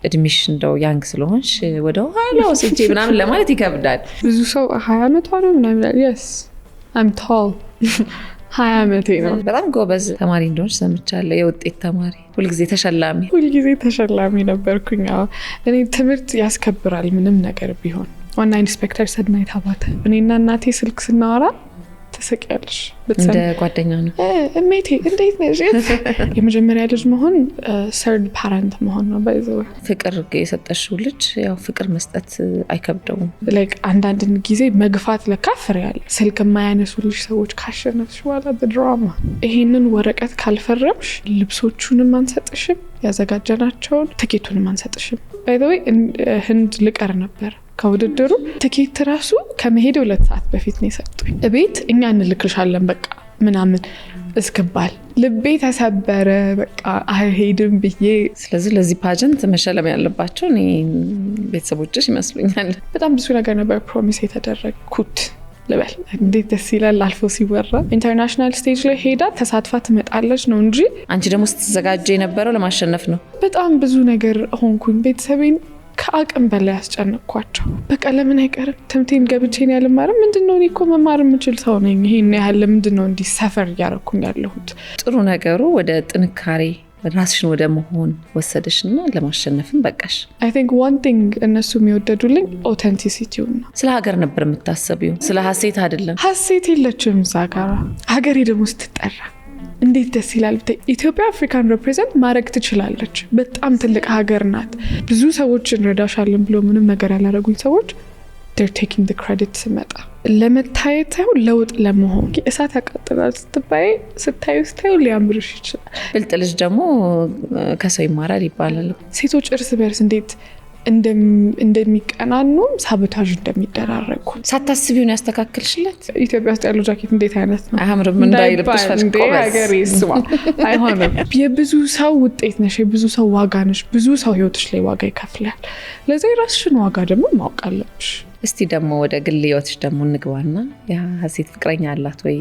እድሜሽ እንደው ያንግ ስለሆንሽ ወደ ኋላ ወስጄ ምናምን ለማለት ይከብዳል። ብዙ ሰው 20 ዓመቷ ነው ምናምን ይላል። yes I'm tall 20 ዓመቴ ነው። በጣም ጎበዝ ተማሪ እንደሆንሽ ሰምቻለሁ። የውጤት ተማሪ፣ ሁልጊዜ ተሸላሚ ነበርኩኝ። እኔ ትምህርት ያስከብራል ምንም ነገር ቢሆን። ዋና ኢንስፔክተር ሰድናይት አባተ እኔና እናቴ ስልክ ስናወራ ተሰቂያለሽ። እንደ ጓደኛ ነው። እሜቴ እንዴት ነሽ? የመጀመሪያ ልጅ መሆን ሰርድ ፓረንት መሆን ነው። ባይዘው ፍቅር የሰጠሽው ልጅ ያው ፍቅር መስጠት አይከብደውም። ላይክ አንዳንድ ጊዜ መግፋት ለካፍር ያለ ስልክ የማያነሱልሽ ሰዎች ካሸነፍሽ በኋላ በድራማ ይሄንን ወረቀት ካልፈረምሽ ልብሶቹንም አንሰጥሽም፣ ያዘጋጀናቸውን ትኬቱንም አንሰጥሽም። ባይዘው ህንድ ልቀር ነበር ከውድድሩ ትኬት ራሱ ከመሄድ 2 ሰዓት በፊት ነው የሰጡኝ። እቤት እኛ እንልክልሻለን በቃ ምናምን እስከባል ልቤ ተሰበረ። በቃ አይሄድም ብዬ። ስለዚህ ለዚህ ፓጀንት መሸለም ያለባቸው እኔ ቤተሰቦችሽ ይመስሉኛል። በጣም ብዙ ነገር ነበር ፕሮሚስ የተደረግኩት ልበል። እንዴት ደስ ይላል አልፎ ሲወራ። ኢንተርናሽናል ስቴጅ ላይ ሄዳ ተሳትፋ ትመጣለች ነው እንጂ አንቺ ደግሞ ስትዘጋጀ የነበረው ለማሸነፍ ነው። በጣም ብዙ ነገር ሆንኩኝ። ቤተሰቤን ከአቅም በላይ ያስጨነቅኳቸው። በቃ ለምን አይቀርም ትምቴን ገብቼን ያልማርም ምንድነው? እኔ እኮ መማር የምችል ሰው ነኝ። ይሄን ያህል ምንድነው እንዲህ ሰፈር እያረኩኝ ያለሁት? ጥሩ ነገሩ ወደ ጥንካሬ ራስሽን ወደ መሆን ወሰደሽና ለማሸነፍም በቃሽ። I think one thing እነሱ የሚወደዱልኝ authenticity ነው። ስለ ሀገር ነበር የምታስቢው፣ ስለ ሀሴት አይደለም። ሀሴት የለችም እዛ ጋር። ሀገሬ ደግሞ ስትጠራ እንዴት ደስ ይላል። ኢትዮጵያ አፍሪካን ሪፕሬዘንት ማድረግ ትችላለች። በጣም ትልቅ ሀገር ናት። ብዙ ሰዎች እንረዳሻለን ብሎ ምንም ነገር ያላረጉኝ ሰዎች they're taking the credit ስመጣ ለመታየት ሳይሆን ለውጥ ለመሆን። እሳት ያቃጥላል ስታዩ ሊያምርሽ ይችላል። ብልጥ ልጅ ደግሞ ከሰው ይማራል ይባላል። ሴቶች እርስ በርስ እንዴት እንደሚቀናኑ ሳቦታጅ እንደሚደራረጉ ሳታስቢውን ያስተካክልሽለት። ኢትዮጵያ ውስጥ ያለው ጃኬት እንዴት አይነት ነው አያምርም እንዳይልብሽ ፈልቆ ሀገሬ ስማ አይሆንም። የብዙ ሰው ውጤት ነሽ፣ የብዙ ሰው ዋጋ ነሽ። ብዙ ሰው ህይወትሽ ላይ ዋጋ ይከፍላል። ለዚህ ራስሽን ዋጋ ደግሞ ማወቅ አለብሽ። እስቲ ደግሞ ወደ ግል ህይወትሽ ደግሞ እንግባና ያ ሀሴት ፍቅረኛ አላት ወይ?